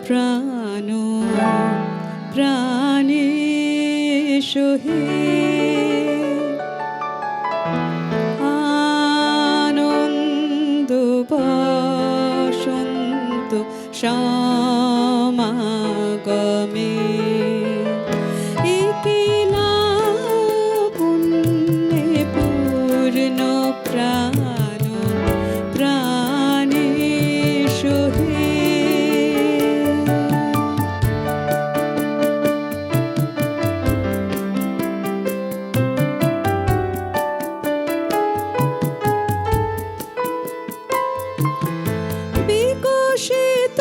প্রাণ প্রাণে সহে আনন্দ বসন্ত সমাগমে একিলা পুণ্যে পূর্ণ প্রাণ প্রাণে সহে বিকশিত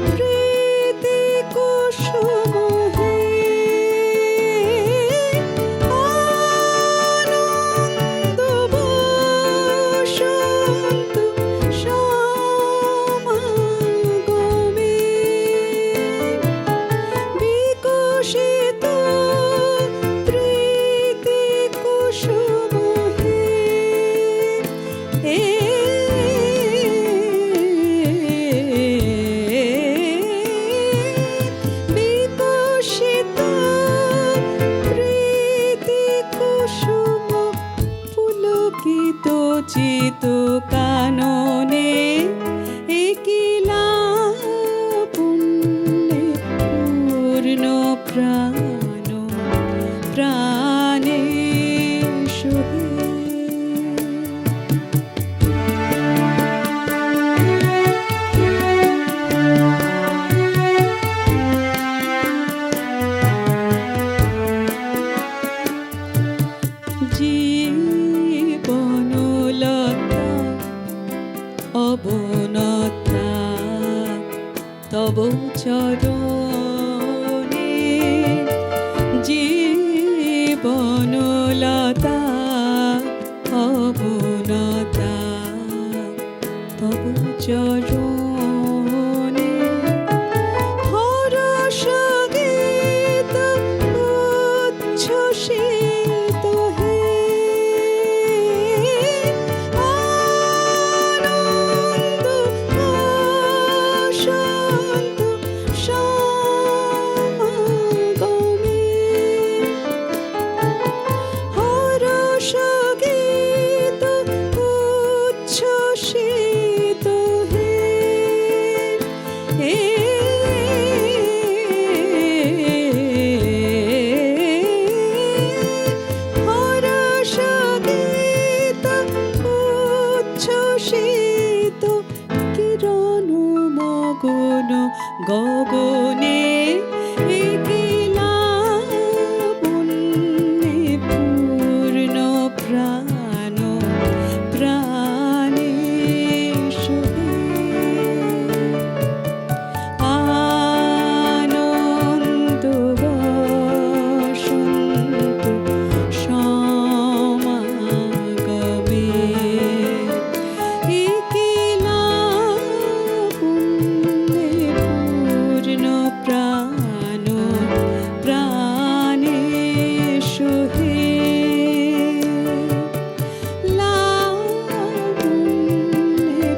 প্রীতি কুসুম হে আনন্দ বসন্ত সমাগমে বিকশিত প্রীতি কুসুম হে বিকশিত প্রীতি কুসুম পুলকিত চিত কাননে একিলা পুণ্যে পূর্ণ প্রাণ প্রাণে সহে জীবনলতা অবনতা তব চরণে জীবনলতা অবনতা তব চরণে হরষ গীত উচ্ছ্বসিত হে আনন্দ বসন্ত সমাগমে হরষ গীত উচ্ছ্বসিত হে হরষ গীত উচ্ছ্বসিত কিরণ মগন গগনে একিলা পুণ্যে পূর্ণ প্রাণ প্রাণে সহে আনন্দ বসন্ত সমাগমে একিলা পুণ্যে পূর্ণ প্রাণ প্রাণে সহে লাবণ্যে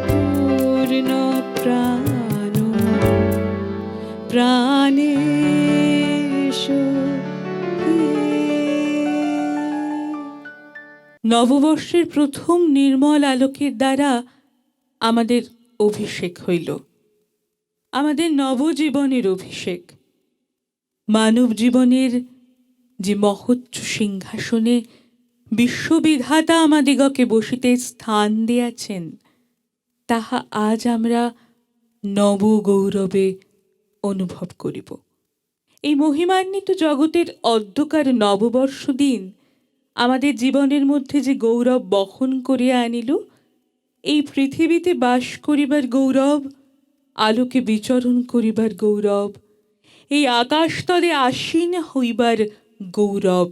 পূর্ণ প্রাণ প্রাণে সহে। নববর্ষের প্রথম নির্মল আলোকের দ্বারা আমাদের অভিষেক হইল, আমাদের নবজীবনের অভিষেক। মানব জীবনের যে মহোচ্চ সিংহাসনে বিশ্ববিধাতা আমাদিগকে বসিতে স্থান দিয়াছেন, তাহা আজ আমরা নবগৌরবে অনুভব করিব। এই মহিমান্বিত জগতের অধ্যকার নববর্ষ দিন আমাদের জীবনের মধ্যে যে গৌরব বহন করিয়া আনিল, এই পৃথিবীতে বাস করিবার গৌরব, আলোকে বিচরণ করিবার গৌরব, এই আকাশতলে আসীন হইবার গৌরব,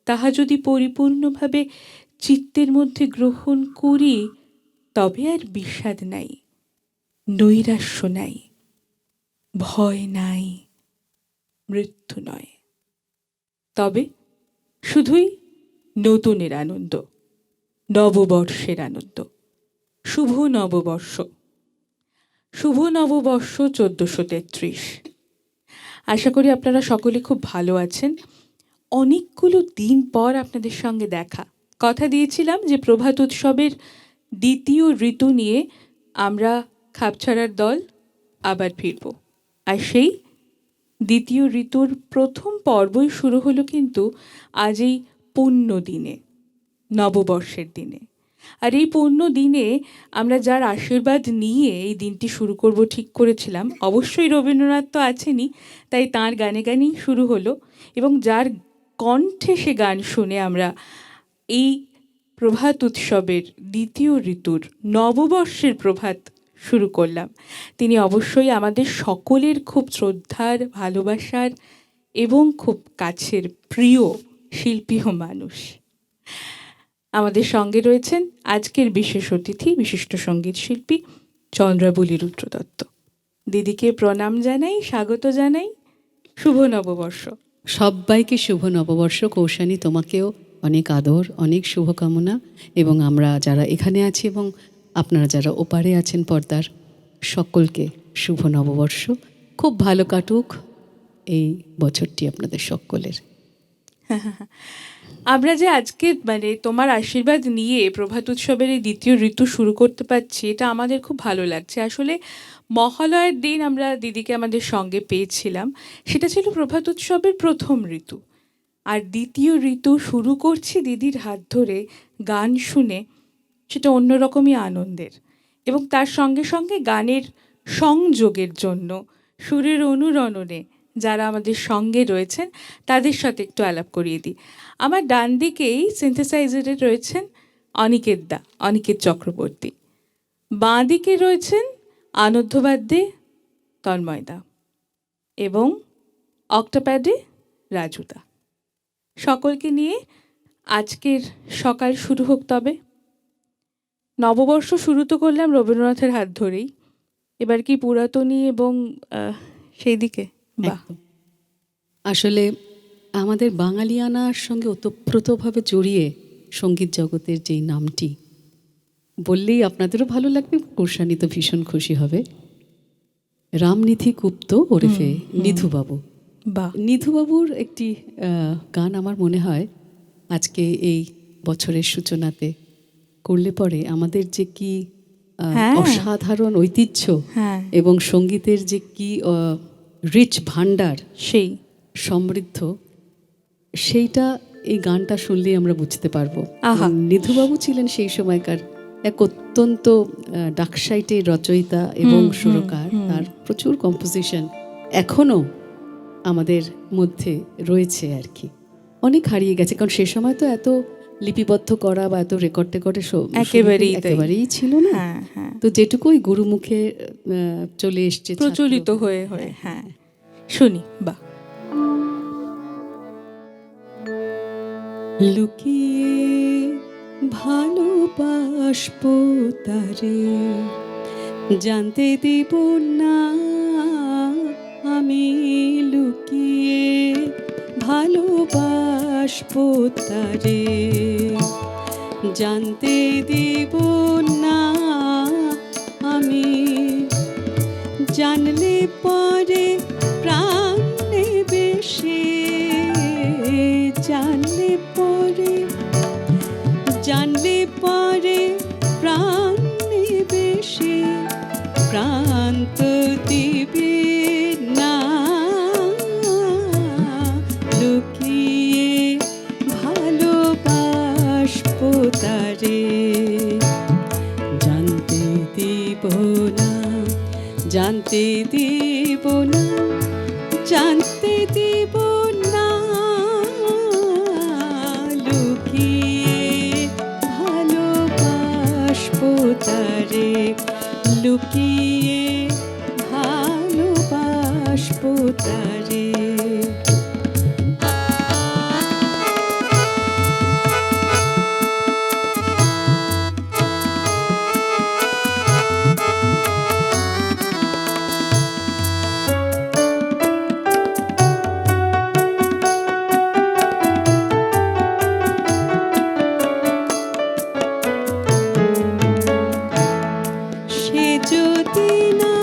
তাহা যদি পরিপূর্ণভাবে চিত্তের মধ্যে গ্রহণ করি, তবে আর বিষাদ নাই, নৈরাশ্য নাই, ভয় নাই, মৃত্যু নয়। তবে শুধুই নতুনের আনন্দ, নববর্ষের আনন্দ। শুভ নববর্ষ। শুভ নববর্ষ 1433। আশা করি আপনারা সকলে খুব ভালো আছেন। অনেকগুলো দিন পর আপনাদের সঙ্গে দেখা। কথা দিয়েছিলাম যে প্রভাত উৎসবের দ্বিতীয় ঋতু নিয়ে আমরা খাপছাড়ার দল আবার ফিরব। আর সেই দ্বিতীয় ঋতুর প্রথম পর্বই শুরু হলো কিন্তু আজ এই পুণ্য দিনে, নববর্ষের দিনে। আর এই পুণ্য দিনে আমরা যার আশীর্বাদ নিয়ে এই দিনটি শুরু করব ঠিক করেছিলাম, অবশ্যই রবীন্দ্রনাথ তো আছেনই, তাই তাঁর গানে গানেই শুরু হলো। এবং যার কণ্ঠে সে গান শুনে আমরা এই প্রভাত উৎসবের দ্বিতীয় ঋতুর নববর্ষের প্রভাত শুরু করলাম। তিনি অবশ্যই আমাদের সকলের খুব শ্রদ্ধার, ভালোবাসার এবং খুব কাছের প্রিয় শিল্পী ও মানুষ। আমাদের সঙ্গে রয়েছেন আজকের বিশেষ অতিথি, বিশিষ্ট সঙ্গীত শিল্পী চন্দ্রাবলী রুদ্র দত্ত। দিদিকে প্রণাম জানাই, স্বাগত জানাই। শুভ নববর্ষ। সবাইকে শুভ নববর্ষ। কৌশানী, তোমাকেও অনেক আদর, অনেক শুভকামনা। এবং আমরা যারা এখানে আছি এবং আপনারা যারা ওপারে আছেন পর্দার, সকলকে শুভ নববর্ষ। খুব ভালো কাটুক এই বছরটি আপনাদের সকলের। আমরা যে আজকে তোমার আশীর্বাদ নিয়ে প্রভাত উৎসবের এই দ্বিতীয় ঋতু শুরু করতে পারছি, এটা আমাদের খুব ভালো লাগছে। আসলে মহালয়ার দিন আমরা দিদিকে আমাদের সঙ্গে পেয়েছিলাম, সেটা ছিল প্রভাত উৎসবের প্রথম ঋতু। আর দ্বিতীয় ঋতু শুরু করছি দিদির হাত ধরে, গান শুনে, সেটা অন্যরকমই আনন্দের। এবং তার সঙ্গে সঙ্গে গানের সংযোগের জন্য, সুরের অনুরণনে যারা আমাদের সঙ্গে রয়েছেন তাদের সাথে একটু আলাপ করিয়ে দিই। আমার ডান দিকেই সিনথেসাইজারে রয়েছেন অনিকেত চক্রবর্তী, বাঁ দিকে রয়েছেন আনন্দবাদ্যে তন্ময়দা এবং অক্টোপ্যাডে রাজুদা। সকলকে নিয়ে আজকের সকাল শুরু হোক। তবে নববর্ষ শুরু তো করলাম রবীন্দ্রনাথের হাত ধরেই, এবার কি পুরাতনী এবং সেই দিকে? বাহ, আসলে আমাদের বাঙালিয়ানার সঙ্গে ওতপ্রোতভাবে জড়িয়ে সঙ্গীত জগতের যেই নামটি বললেই আপনাদেরও ভালো লাগবে, কৌশানী তো ভীষণ খুশি হবে। রামনিধি গুপ্ত ওরফে নিধুবাবু। বাহ, নিধুবাবুর একটি গান আমার মনে হয় আজকে এই বছরের সূচনাতে করলে পরে আমাদের যে কি অসাধারণ ঐতিহ্য এবং সঙ্গীতের যে কি রিচ ভান্ডার, সেই সমৃদ্ধ, সেইটা এই গানটা শুনলেই আমরা বুঝতে পারবো। নিধুবাবু ছিলেন সেই সময়কার এক অত্যন্ত ডাকসাইটের রচয়িতা এবং সুরকার। তার প্রচুর কম্পোজিশন এখনো আমাদের মধ্যে রয়েছে আর কি। অনেক হারিয়ে গেছে, কারণ সে সময় তো এত লিপিবদ্ধ করা বা এত রেকর্ড একেবারেই ছিল না। তো যেটুকুই গুরুমুখে চলে এসছে, প্রচলিত হয়ে হয়ে। হ্যাঁ, শুনি। বা লুকিয়ে ভালোবাসবো তারে, জানতে দেব না আমি। লুকিয়ে ভালোবাসবো তারে, জানতে দেব না আমি। জানলে পরে প্রাণ নেবে সে, জানলে পরে প্রাণ নেবে সে, প্রাণ তো দিবে না। লুকিয়ে ভালোবাসবো তারে, জানতে দেব না, জানতে দেব না, জানতে দেব না। লুকিয়ে ভালোবাসবো তারে, লুকিয়ে ভালোবাসবো তারে। সে যদি না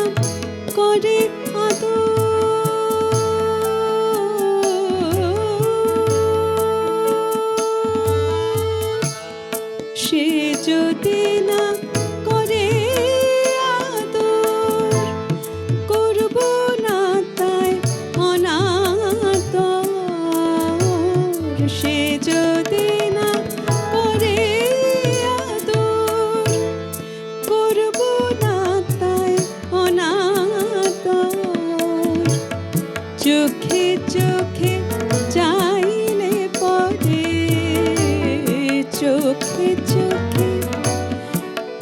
সে যদি না করে আদর, করব না তাই অনাদর। সে যদি না করে আদর, করব না তাই অনাদর। চোখে চোখে চাইলে পরে, চোখে চোখে,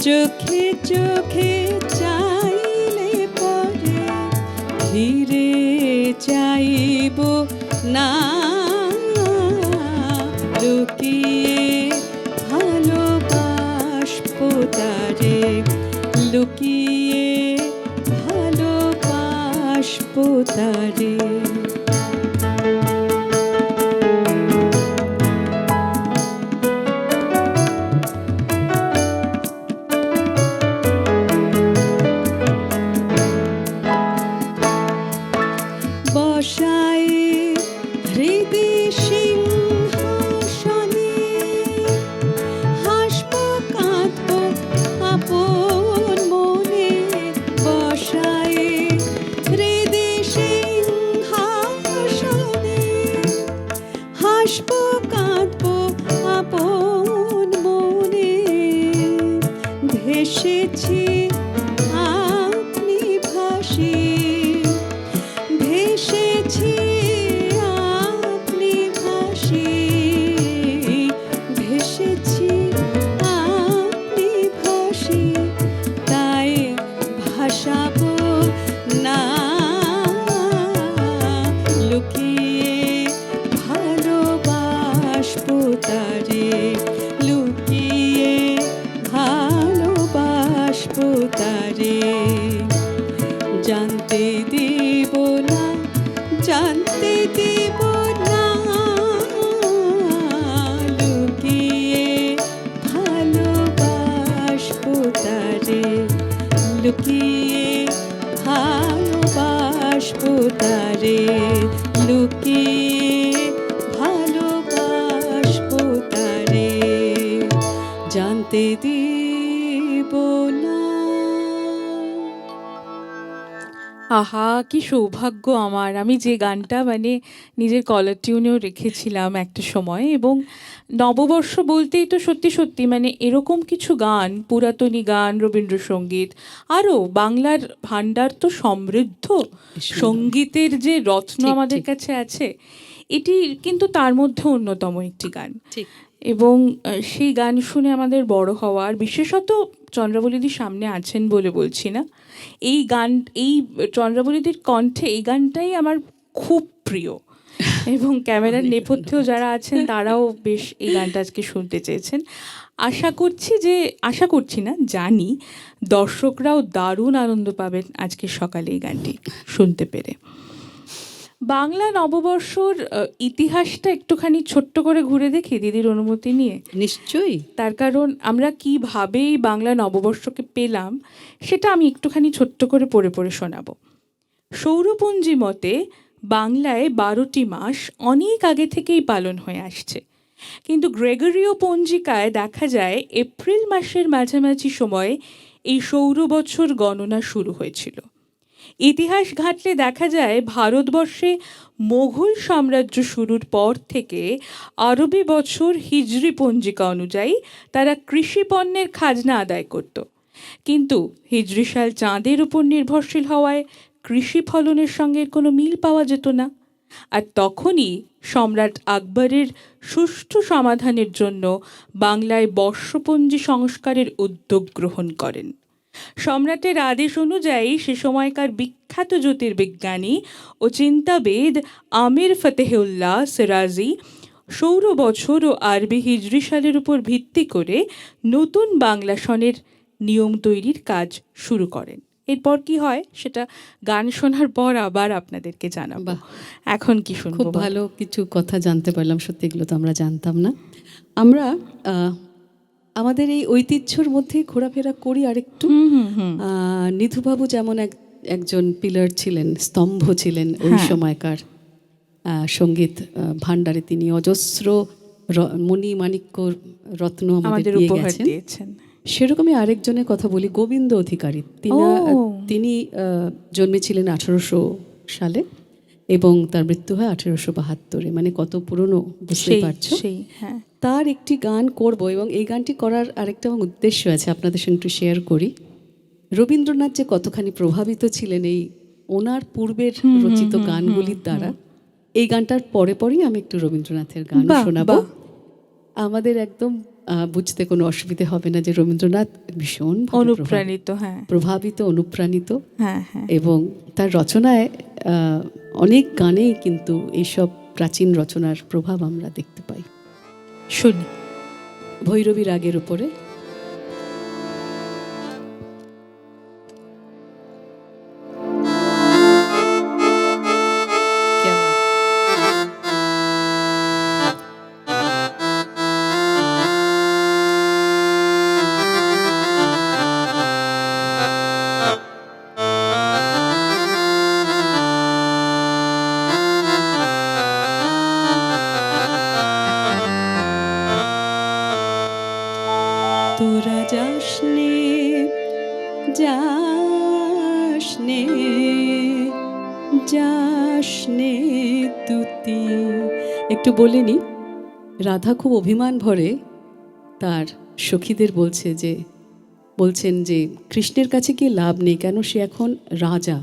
চোখে চোখে চাইলে পরে ফিরে চাইব না। লুকিয়ে ভালোবাসবো তারে, লুকিয়ে ভালোবাসবো তারে। বসায় হৃদি সিংহাসনে, হাসব কাঁদব আপন মনে। বসায় হৃদি সিংহাসনে, হাসব কাঁদব আপন মনে। ভেসেছি আপনি ভাসি, ভেসেছি আপনি ভাসি, ভেসেছি আপনি ভাসি। তাই ভাসাবো না, লুকিয়ে ভালোবাসবো তারে, লুকিয়ে ভালোবাসবো তারে। জানতে দিব না, জানতে দিব না, লুকিয়ে ভালোবাসবো তারে, লুকিয়ে ভালোবাসবো তারে, লুকিয়ে ভালোবাসবো তারে। জানতে দিব না। আহা, কি সৌভাগ্য আমার! আমি যে গানটা মানে নিজের কলার টিউনেও রেখেছিলাম একটা সময়, এবং নববর্ষ বলতেই তো সত্যি সত্যি মানে এরকম কিছু গান, পুরাতনী গান, রবীন্দ্রসঙ্গীত, আরও বাংলার ভাণ্ডার তো সমৃদ্ধ, সঙ্গীতের যে রত্ন ঠিক, আমাদের ঠিক। কাছে আছে, এটি কিন্তু তার মধ্যে অন্যতম একটি গান। ঠিক। এবং সেই গান শুনে আমাদের বড় হওয়ার, বিশেষত চন্দ্রাবলীদির সামনে আছেন বলে বলছি না, এই গান, এই চন্দ্রাবলীদির কণ্ঠে এই গানটাই আমার খুব প্রিয়। এবং ক্যামেরার নেপথ্যেও যারা আছেন তারাও বেশ এই গানটা আজকে শুনতে চেয়েছেন। আশা করছি না, জানি দর্শকরাও দারুণ আনন্দ পাবেন আজকে সকালে এই গানটি শুনতে পেরে। বাংলা নববর্ষর ইতিহাসটা একটুখানি ছোট্ট করে ঘুরে দেখি দিদির অনুমতি নিয়ে। নিশ্চয়ই। তার কারণ আমরা কিভাবে এই বাংলা নববর্ষকে পেলাম সেটা আমি একটুখানি ছোট্ট করে পড়ে পড়ে শোনাবো। সৌরপঞ্জি মতে বাংলায় 12টি মাস অনেক আগে থেকেই পালন হয়ে আসছে, কিন্তু গ্রেগরীয় পঞ্জিকায় দেখা যায় এপ্রিল মাসের মাঝামাঝি সময়ে এই সৌর বছর গণনা শুরু হয়েছিল। ইতিহাস ঘাঁটলে দেখা যায় ভারতবর্ষে মোঘল সাম্রাজ্য শুরুর পর থেকে আরবি বছর হিজরি পঞ্জিকা অনুযায়ী তারা কৃষি পণ্যের খাজনা আদায় করত, কিন্তু হিজরি সাল চাঁদের উপর নির্ভরশীল হওয়ায় কৃষি ফলনের সঙ্গে কোনো মিল পাওয়া যেত না। আর তখনই সম্রাট আকবরের সুষ্ঠু সমাধানের জন্য বাংলায় বর্ষপঞ্জি সংস্কারের উদ্যোগ গ্রহণ করেন। সম্রাটের আদেশ অনুযায়ী সে সময়কার বিখ্যাত জ্যোতির্বিজ্ঞানী ও চিন্তাবিদ আমির ফতেহুল্লাহ সিরাজি সৌর বছর ও আরবি হিজরি সালের উপর ভিত্তি করে নতুন বাংলা সনের নিয়ম তৈরির কাজ শুরু করেন। এরপর কি হয় সেটা গান শোনার পর আবার আপনাদেরকে জানাবো। এখন কি শুনবো? খুব ভালো কিছু কথা জানতে পারলাম, সত্যি এগুলো তো আমরা জানতাম না। আমরা আমাদের এই ঐতিহ্যর মধ্যে ঘোরাফেরা করি আরেকটু। নিধুবাবু যেমন একজন পিলার ছিলেন, স্তম্ভ ছিলেন ওই সময়কার সঙ্গীত ভাণ্ডারে। তিনি অজস্র মণি মাণিক্য রত্ন আমাদের আমাদের দিয়ে উপহার গেছেন। দিয়েছেন। সেরকমই আরেকজনের কথা বলি, গোবিন্দ অধিকারী। তিনি জন্মেছিলেন 1800 সালে এবং তার মৃত্যু হয় 1872-এ। মানে কত পুরনো বুঝতে পারছো। হ্যাঁ, তার একটি গান করব এবং এই গানটি করার আরেকটা আমার উদ্দেশ্য আছে, আপনাদের সঙ্গে একটু শেয়ার করি। রবীন্দ্রনাথ যে কতখানি প্রভাবিত ছিলেন এই ওনার পূর্বের রচিত গানগুলির দ্বারা, এই গানটার পরে পরেই আমি একটু রবীন্দ্রনাথের গান শোনাবো। আমাদের একদম বুঝতে কোনো অসুবিধে হবে না যে রবীন্দ্রনাথ ভীষণ অনুপ্রাণিত, হ্যাঁ, প্রভাবিত, অনুপ্রাণিত, হ্যাঁ, হ্যাঁ, এবং তার রচনায় অনেক গানেই কিন্তু এইসব প্রাচীন রচনার প্রভাব আমরা দেখতে পাই। শুনি। ভৈরবী রাগের উপরে। তোরা যাসনে যাসনে যাসনে তুতি। একটু বলে নি, রাধা খুব অভিমান ভরে তার সখীদের বলছেন যে কৃষ্ণের কাছে কি লাভ নেই, কেন সে এখন রাজা,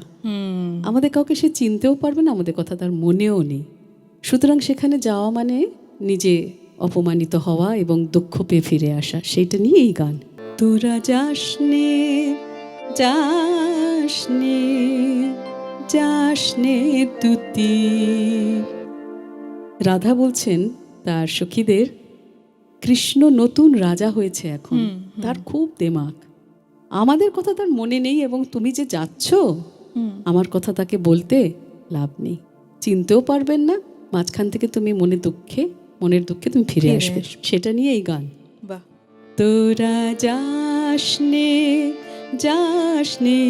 আমাদের কাউকে সে চিনতেও পারবে না, আমাদের কথা তার মনেও নেই, সুতরাং সেখানে যাওয়া মানে নিজে অপমানিত হওয়া এবং দুঃখ পেয়ে ফিরে আসা। সেইটা নিয়ে এই গান। তোরা যাসনে যাসনে যাসনে তুতি। রাধা বলছেন তার সখীদের, কৃষ্ণ নতুন রাজা হয়েছে এখন, তার খুব দেমাক, আমাদের কথা তার মনে নেই, এবং তুমি যে যাচ্ছ আমার কথা তাকে বলতে লাভ নেই, চিনতেও পারবেন না, মাঝখান থেকে তুমি মনের দুঃখে তুমি ফিরে আসবে। সেটা নিয়ে এই গান। তোরা যাসনে যাসনে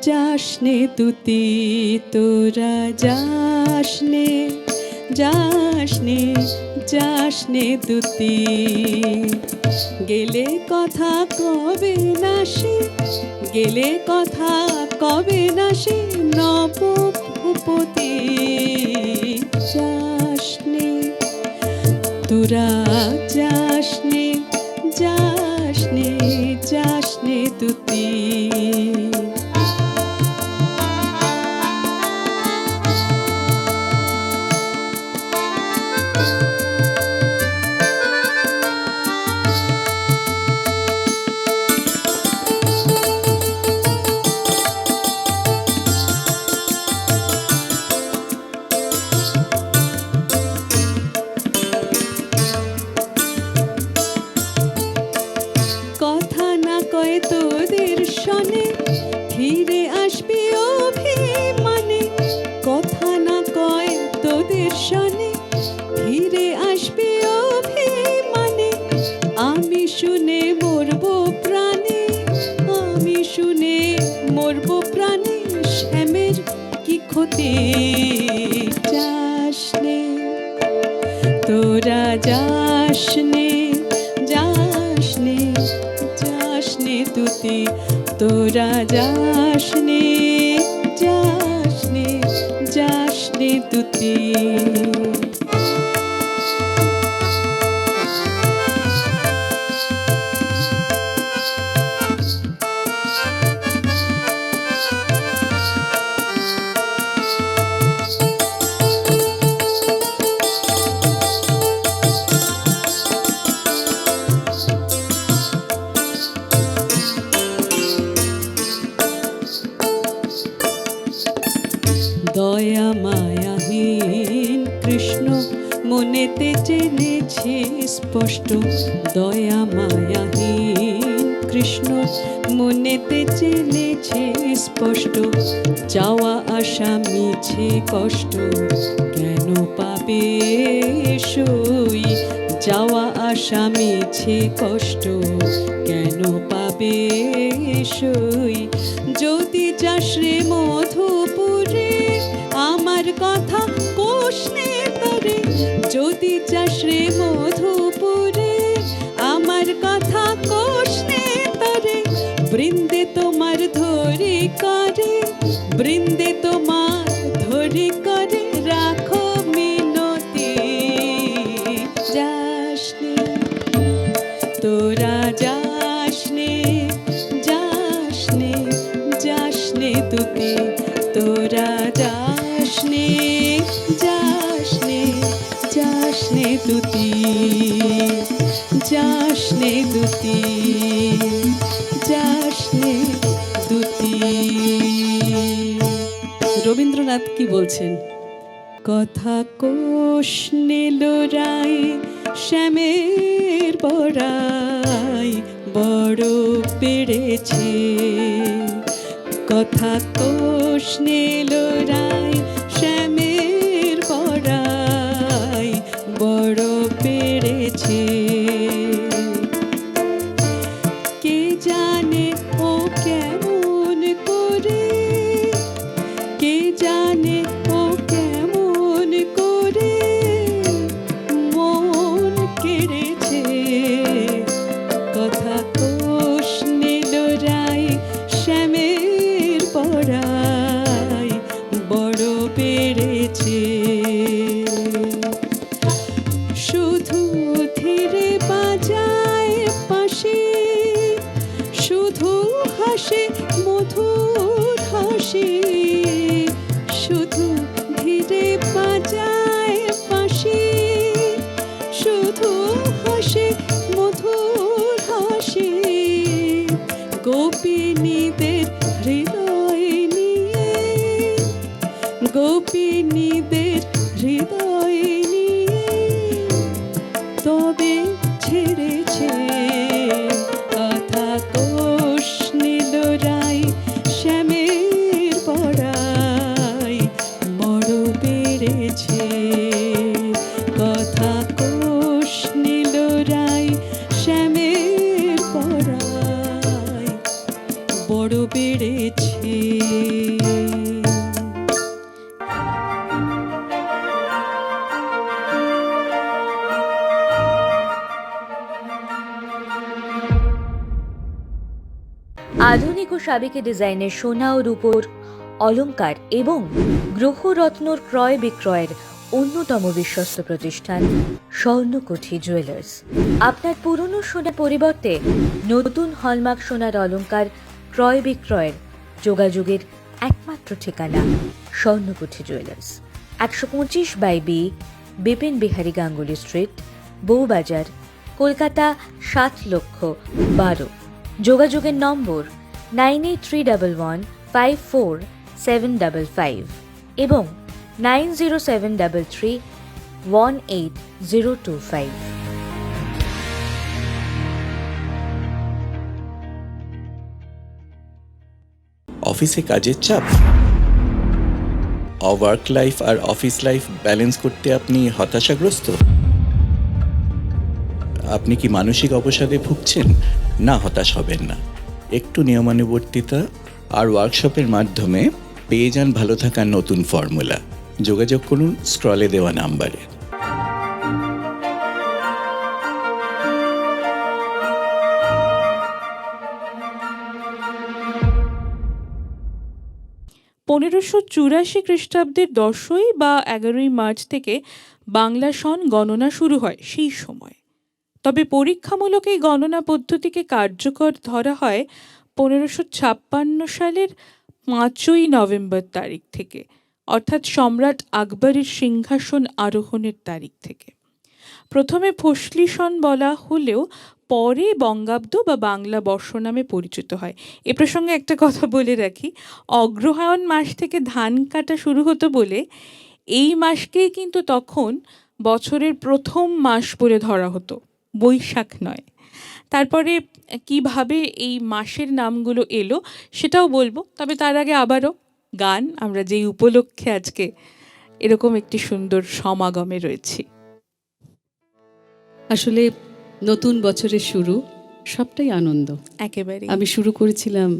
যাসনে তুতি, তোরা যাসনে যাসনে যাসনে তুতি। গেলে কথা কবে নাসি, গেলে কথা কবে নাসি, নবভূপতি যাসনে, তোরা যাসনে যাসনে যাসনে তুতি। কথা না কয় তোদের শনে, ফিরে আসবি অভিমানে, কথা না কয় তোদের শনে, ফিরে আসবি অভিমানে। আমি শুনে মরবো প্রাণে, আমি শুনে মরবো প্রাণে, শ্যামের কি ক্ষতি যাসনে, তোরা যাসনে যাসনে যাসনে তুতি, তোরা যাসনে যাসনে যাসনে তুতি। দয়া মায়াহীন কৃষ্ণ মনেতে জেনেছি স্পষ্ট, দয়া মায়াহীন কৃষ্ণ মনেতে জেনেছি স্পষ্ট, যাওয়া আসা মিছে কষ্ট কেন পাবে সই, যাওয়া আসা মিছে কষ্ট কেন পাবে সই। যদি যাস রে মধুপুরে, আমার কথা কোষ নে তোর করে যদি চাস রে মধুপুরে আমার কথা কোশনে তরে বৃন্দে তোমার ধরি করে বৃন্দে তোমার ধরি করে রাখো মিনতি যাসনে তোরা যাসনে যাসনে যাসনে তুতি তোরা যাসনে যাসনে যাসনে তুতি যাসনে দুতি যাসনে দুতি। রবীন্দ্রনাথ কি বলছেন? কথা কোষ নীল রায় শ্যামের বড়াই বড় বেড়েছে কথা কোষ নীল রায় শ্যামের বড়াই বড় বেড়েছে কে জানে ও কেমন করে কে জানে ও কেমন করে মন কেড়েছে কথা কোষ নীল রায় শ্যামের পড়াই বড় বেড়েছে শুধু ধীরে বাজায় পাশে শুধু হাসে মধুর হাসি শুধু ধীরে বাজায় পাশে শুধু হাসে মধুর হাসি গোপিনীদের হৃদয় নিয়ে গোপিনীদের হৃদয় নিয়ে তবে ছেড়েছে কথা কোষ নীল রায় শ্যামের পড়াই বড় বেড়েছে কথা কোষ নীল রায় শ্যামের পড়াই বড় বেড়েছে। আধুনিক ও সাবেকি ডিজাইনের সোনা ও রূপোর অলংকার এবং গ্রহরত্নর ক্রয় বিক্রয়ের অন্যতম বিশ্বস্ত প্রতিষ্ঠান স্বর্ণকুঠি জুয়েলার্স। আপনার পুরনো সোনার পরিবর্তে নতুন হলমার্ক সোনার অলংকার ক্রয় বিক্রয়ের যোগাযোগের একমাত্র ঠিকানা Swarnakuthi jewellers, 125/B Bipin Bihari Ganguly street, Bowbazar, Kolkata 7,12,000। যোগাযোগের নম্বর 9831154755 এবং 9073318025। অফিসে কাজের চাপ, ওয়ার্ক লাইফ আর অফিস লাইফ ব্যালেন্স করতে আপনি হতাশাগ্রস্ত? আপনি কি মানসিক অবসাদে ভুগছেন? না, হতাশ হবেন না। একটু নিয়মানুবর্তিতা আর ওয়ার্কশপের মাধ্যমে পেয়ে যান ভালো থাকার নতুন ফর্মুলা। যোগাযোগ করুন স্ক্রলে দেওয়া নাম্বারে। (1584) খ্রিস্টাব্দের 10ই বা 11ই মার্চ থেকে বাংলা সন গণনা শুরু হয় সেই সময়। তবে পরীক্ষামূলক এই গণনা পদ্ধতিকে কার্যকর ধরা হয় 1556 সালের 5ই নভেম্বর তারিখ থেকে, অর্থাৎ সম্রাট আকবরের সিংহাসন আরোহণের তারিখ থেকে। প্রথমে ফসলি সন বলা হলেও পরে বঙ্গাব্দ বা বাংলা বর্ষ নামে পরিচিত হয়। এ প্রসঙ্গে একটা কথা বলে রাখি, অগ্রহায়ণ মাস থেকে ধান কাটা শুরু হতো বলে এই মাসকেই কিন্তু তখন বছরের প্রথম মাস বলে ধরা হতো, বৈশাখ নয়। তারপরে কিভাবে এই মাসের নামগুলো এলো সেটাও বলবো, তবে তার আগে আবারও গান, আমরা যেই উপলক্ষে আজকে এরকম একটি সুন্দর সমাগমে রয়েছি। আসলে নতুন বছরের শুরু, সবটাই আনন্দ। একেবারে আমি শুরু করেছিলাম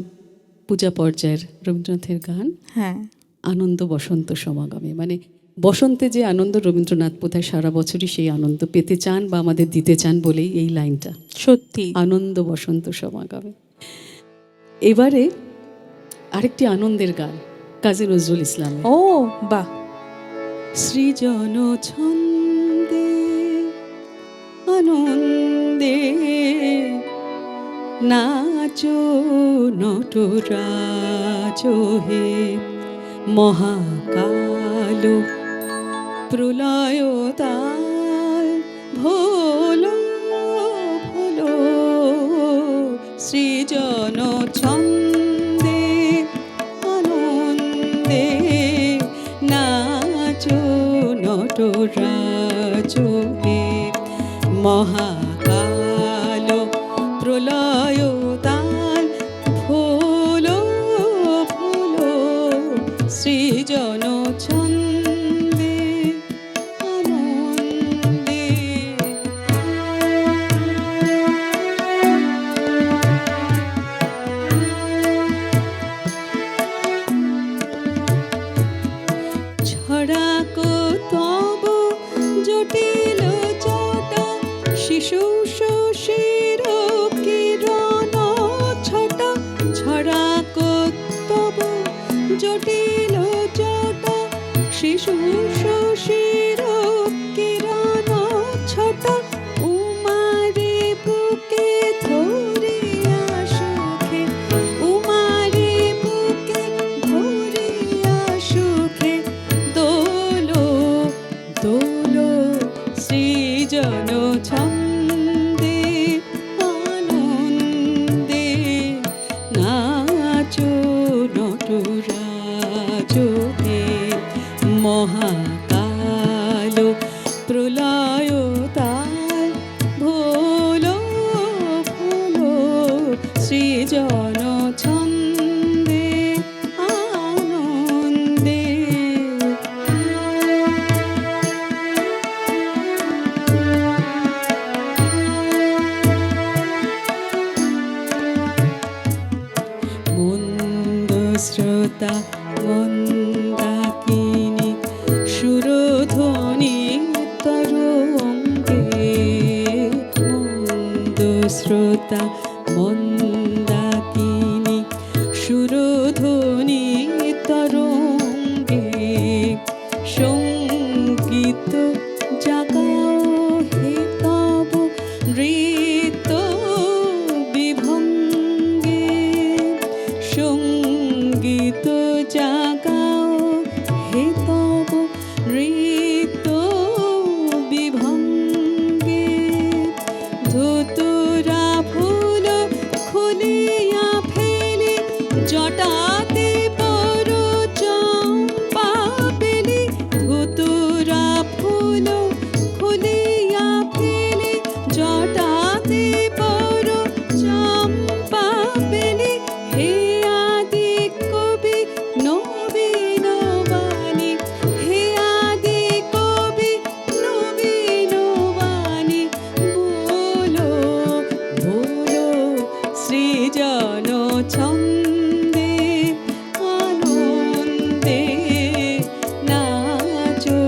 পূজা পর্যায়ের রবীন্দ্রনাথের গান, হ্যাঁ, আনন্দ বসন্ত সমাগমে, মানে বসন্তে যে আনন্দ রবীন্দ্রনাথ বোধহয় সারা বছরই সেই আনন্দ পেতে চান বা আমাদের দিতে চান বলেই এই লাইনটা, সত্যি আনন্দ বসন্ত সমাগমে। এবারে আরেকটি আনন্দের গান কাজী নজরুল ইসলামের। ও বাহ, সৃজন ছন্দে আনন্দে নাচো নটরাজ হে, মহাকাল প্রলয় তাল ভোলো ভোলো, সৃজন ছন্দে আনন্দে নাচো নটরাজ হে, মহাকাল প্রলয় তাল ভোলো ভোলো, সৃজন ছন্দে আনন্দে। ছড়াক তব জটিল জট, শিশু শির কিরণ ছট, ছড়াক তব জটিল জট, শিশু শির কিরণ ছট, উমারে বুকে ধরিয়া সুখে, উমারে বুকে ধরিয়া সুখে, দোলো দোলো সৃজন ছন্দে আনন্দে, নাচো নটরাজ হে, মহাকাল প্রলয় তাল ভোলো ভোলো, সৃজন ছন্দে আনন্দে। মন্দ শ্রোতা মন্দাকিনী সুরধ্বনি তরঙ্গে, মন্দ শ্রোতা মন্দাকিনী সুরধ্বনি তরঙ্গে, সঙ্গীত জাগাও হে তব নৃত্য বিভঙ্গে, সঙ্গীত জাগাও হে তব নৃত্য বিভঙ্গে, ধুতুরা ফুল খুলিয়া ফেলি জটাতে পর চম্পা পেলি, ধুতুরা ফুল খুলিয়া ফেলি জটাতে পর চম্পা পেলি, হে আদি কবি নবীন বাণী, হে আদি কবি নবীন বাণী, বলো বলো সৃজন ছন্দে আনন্দে, নাচো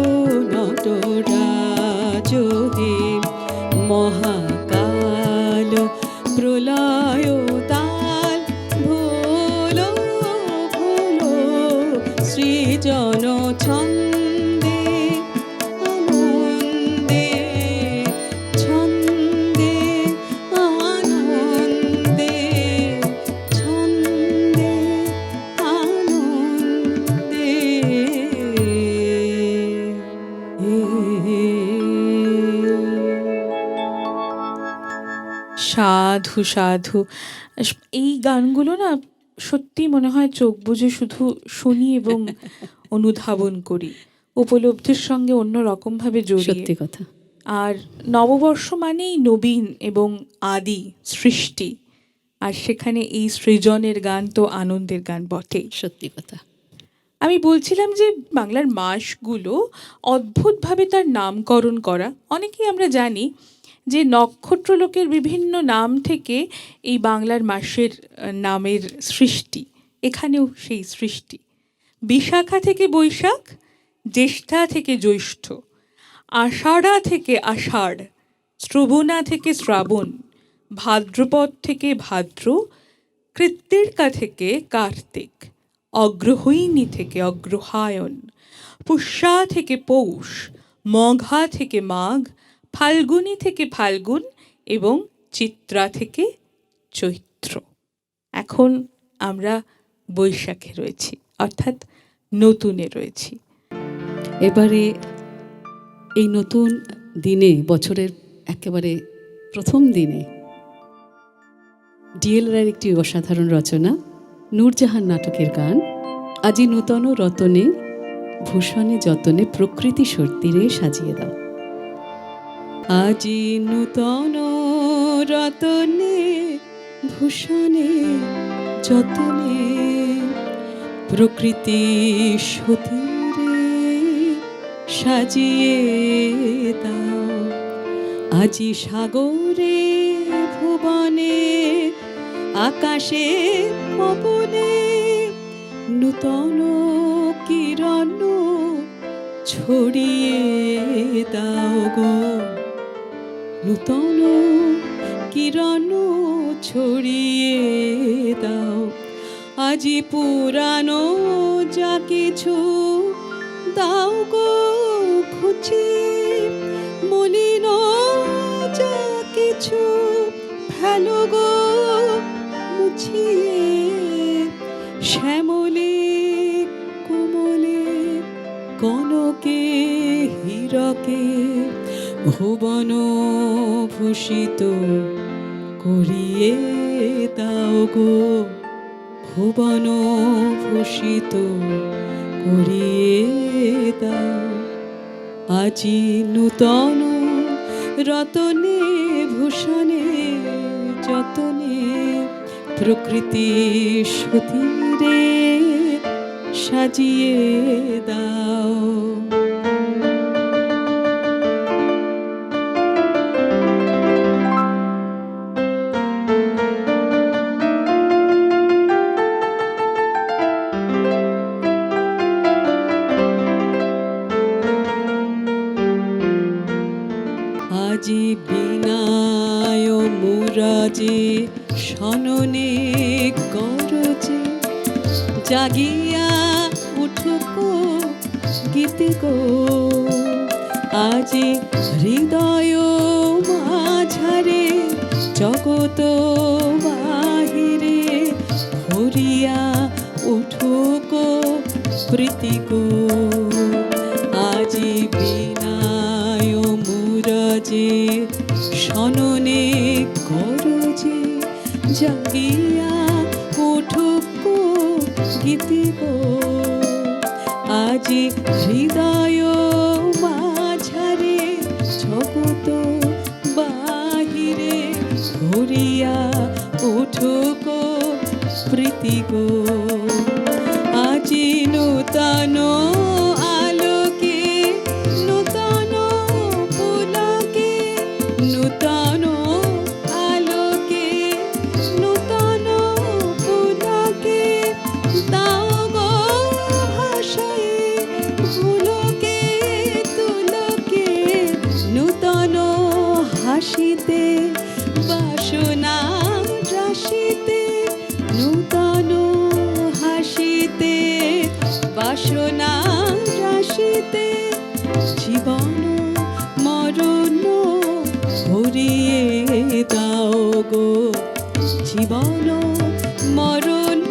নটরাজ হে, মহাকাল প্রলয় তাল ভোলো ভোলো, সৃজন ছন্দে আনন্দে, ছন্দে আনন্দে, ছন্দে আনন্দে। সাধু সাধু। এই গানগুলো না সত্যি মনে হয় চোখ বুজে শুধু শুনি এবং অনুধাবন করি, উপলব্ধির সঙ্গে অন্য রকমভাবে জড়িয়ে। সত্যি কথা। আর নববর্ষ মানেই নবীন এবং আদি সৃষ্টি, আর সেখানে এই সৃজনের গান তো আনন্দের গান বটেই। সত্যি কথা। আমি বলছিলাম যে বাংলার মাসগুলো অদ্ভুতভাবে তার নামকরণ করা। অনেকেই আমরা জানি যে নক্ষত্রলোকের বিভিন্ন নাম থেকে এই বাংলার মাসের নামের সৃষ্টি, এখানেও সেই সৃষ্টি। বিশাখা থেকে বৈশাখ, জ্যেষ্ঠা থেকে জ্যৈষ্ঠ, আষাঢ়া থেকে আষাঢ়, শ্রবণা থেকে শ্রাবণ, ভাদ্রপদ থেকে ভাদ্র, কৃত্তিকা থেকে কার্তিক, অগ্রহৈনী থেকে অগ্রহায়ণ, পুষ্যা থেকে পৌষ, মঘা থেকে মাঘ, ফাল্গুনী থেকে ফাল্গুন এবং চিত্রা থেকে চৈত্র। এখন আমরা বৈশাখে রয়েছি, অর্থাৎ নতুনে রয়েছি। এবারে এই নতুন দিনে, বছরের একেবারে প্রথম দিনে, ডিএল রায়ের একটি অসাধারণ রচনা নূরজাহান নাটকের গান আজি নূতন রতনে ভূষণে যতনে প্রকৃতি সর্তিরে সাজিয়ে দাও। আজি নূতন রতনে ভূষণে যতনে প্রকৃতি সতীরে সাজিয়ে দাও। আজি সাগরে ভুবনে আকাশে পবনে নূতন কিরণ ছড়িয়ে দাও গো, নূতন কিরণ ছড়িয়ে দাও। আজি পুরানো যা কিছু দাও গো খুঁচিয়ে, মলিন যা কিছু ফেলো গো মুছিয়ে। শ্যামলে কোমলে কনকে হীরকে ভুবন ভূষিত করিয়ে দাও গো, ভুবন ভূষিত করিয়ে দাও। আজি নূতন রতনে ভূষণে যতনে প্রকৃতি সতীরে সাজিয়ে দাও। আজি বিনায় মুরাজে সননে গরজে জাগিয়া উঠুক গীতি গো। আজি হৃদয় মাঝারে জগত বাহিরে ভরিয়া উঠুক প্রীতি গো। আজি বিনায় মুরাজে সননে গরজে জাগিয়া উঠুক গীতি গো। আজি হৃদয় মাঝারে জগত বাহিরে ভরিয়া উঠুক প্রীতি গো। আজি নূতন আলোকে নূতন পুলকে, নূতন আলোকে নূতন পুলকে দাও গো ভাষায় ফুলকে তুলকে। নূতন হাসিতে বাসনা রাশিতে, নূতন হাসিতে বাসনা রাশিতে জীবন মরণ ভরিয়ে দাও গো, জীবন মরণ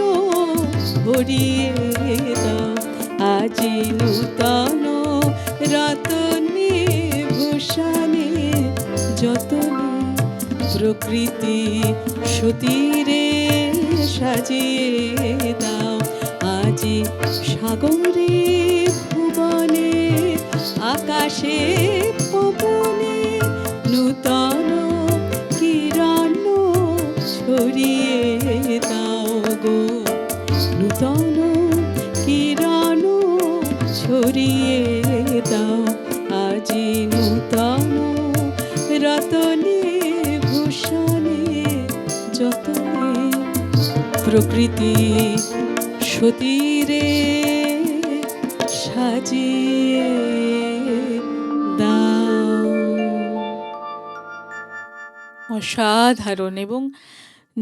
ভরিয়ে দাও। আজি নূতন রতনে ভূষণে যতনে প্রকৃতি সতীরে সাজিয়ে দাও। আজি সাগরে ভুবনে আকাশে পবনে নূতন কিরণ ছড়িয়ে দাও গো, নূতন কিরণ ছড়িয়ে দাও। আজি নূতন রতনে ভূষণে যতনে প্রকৃতি সতীরে সাজিয়ে দাও। অসাধারণ। এবং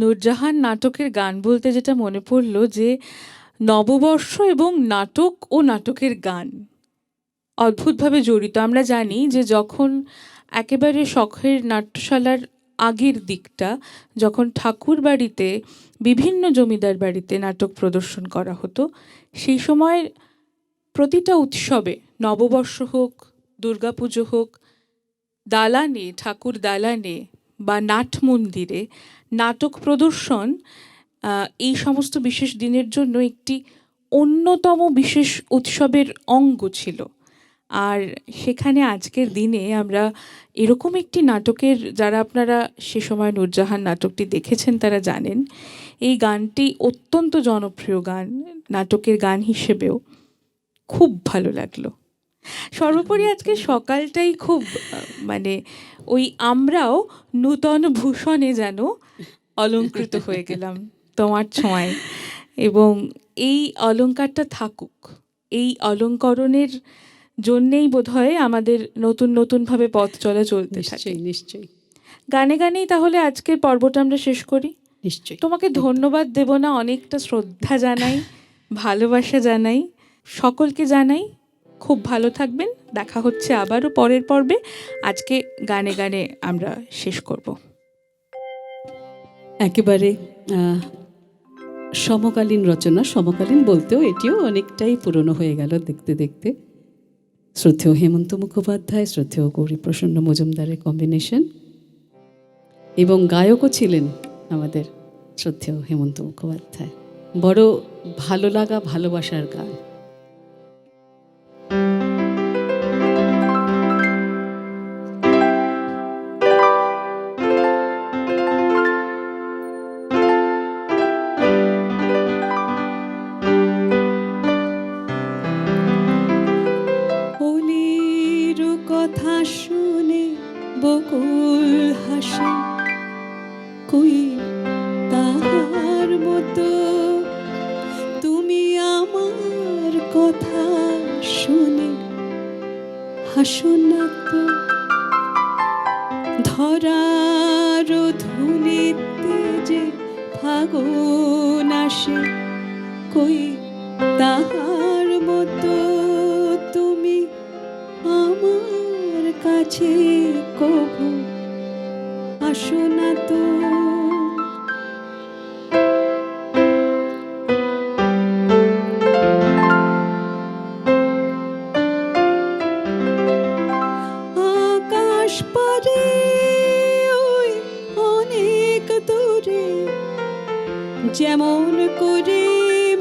নূরজাহান নাটকের গান বলতে যেটা মনে পড়লো যে নববর্ষ এবং নাটক ও নাটকের গান অদ্ভুতভাবে জড়িত। আমরা জানি যে যখন একেবারে শখের নাট্যশালার আগের দিকটা, যখন ঠাকুর বাড়িতে বিভিন্ন জমিদার বাড়িতে নাটক প্রদর্শন করা হতো, সেই সময় প্রতিটা উৎসবে, নববর্ষ হোক, দুর্গাপুজো হোক, দালানে, ঠাকুর দালানে বা নাট মন্দিরে নাটক প্রদর্শন এই সমস্ত বিশেষ দিনের জন্য একটি অন্যতম বিশেষ উৎসবের অঙ্গ ছিল। আর সেখানে আজকের দিনে আমরা এরকম একটি নাটকের, যারা আপনারা সে সময় নূরজাহান নাটকটি দেখেছেন তারা জানেন, এই গানটি অত্যন্ত জনপ্রিয় গান, নাটকের গান হিসেবেও খুব ভালো লাগলো। সর্বোপরি আজকে সকালটাই খুব মানে ওই আমরাও নূতন ভূষণে যেন অলঙ্কৃত হয়ে গেলাম তোমার ছোঁয়ায়। এবং এই অলংকারটা থাকুক, এই অলঙ্করণের জন্যেই বোধহয় আমাদের নতুন নতুনভাবে পথ চলা চলতে থাকে। নিশ্চয়ই নিশ্চয়ই গানে গানেই তাহলে আজকের পর্বটা আমরা শেষ করি। নিশ্চয়ই। তোমাকে ধন্যবাদ দেব না, অনেকটা শ্রদ্ধা জানাই, ভালোবাসা জানাই, সকলকে জানাই। খুব ভালো থাকবেন, দেখা হচ্ছে আবারও পরের পর্বে। আজকে গানে গানে আমরা শেষ করব। একেবারে সমকালীন রচনা, সমকালীন বলতেও এটিও অনেকটাই পুরনো হয়ে গেল দেখতে দেখতে। শ্রদ্ধেয় হেমন্ত মুখোপাধ্যায়, শ্রদ্ধেয় গৌরীপ্রসন্ন মজুমদারের কম্বিনেশন, এবং গায়কও ছিলেন আমাদের শ্রদ্ধেয় হেমন্ত মুখোপাধ্যায়। বড় ভালো লাগা, ভালোবাসার গান। হোলির কথা শুনে বকুল হাসে, কই তাহার মতো তুমি আমার কথা শুনে হাসো না তো। ধরার ধুলিতে যে ফাগুন আসে, কই তাহার মতো তুমি আমার কাছে কভু আসো না তো। আকাশ পারে ওই অনেক দূরে, যেমন করে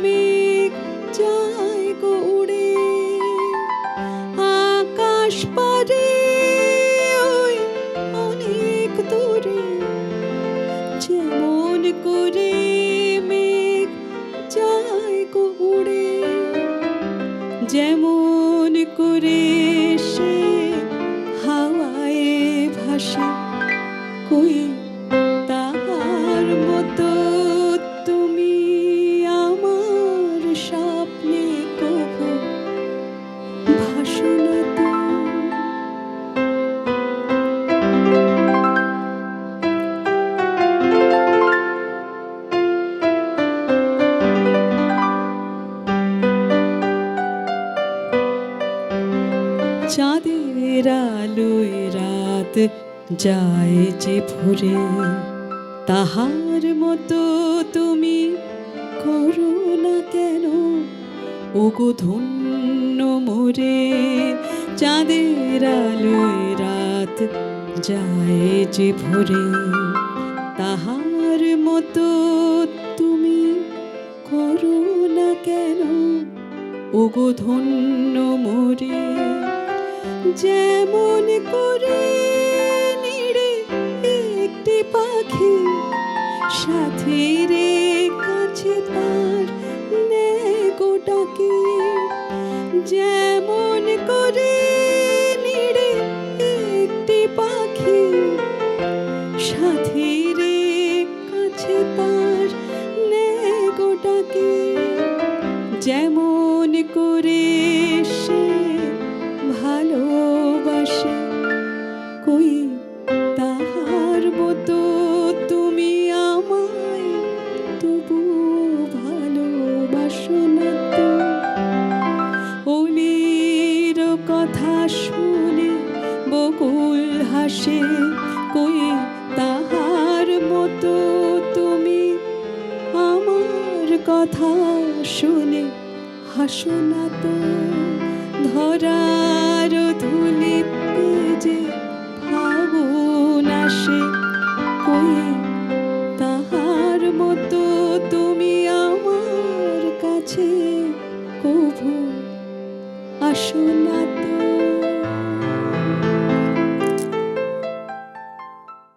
মেঘ যায় গো উড়ে। আকাশ পারে ওই অনেক দূরে, যেমন করে মেঘ যায় গো উড়ে। যেমন করে সে হাওয়ায় ভাসে, কই তাহার মতো তুমি আমার স্বপ্নে কভু ভাসো না তো। চাঁদের আলোয় রাত যায় যে ভরে, তাহার মতো তুমি করো না কেন ওগো ধন্য মোরে। চাঁদের আলোয় রাত যায় যে ভরে, তাহার মতো তুমি করো না কেন ওগো ধন্য মোরে। যেমন করে নিড়ে একটি পাখি সাথীর কাছে তার নেগো ডাকে। যেমন করে নিড়ে একটি পাখি সাথীর কাছে তার নেগো ডাকে। যেমন করে সে কথা শুনে হাসো না তো, ধরার ধুলিতে যে ফাগুন আসে, কই তাহার মতো তুমি আমার কাছে কভু আসো না তো।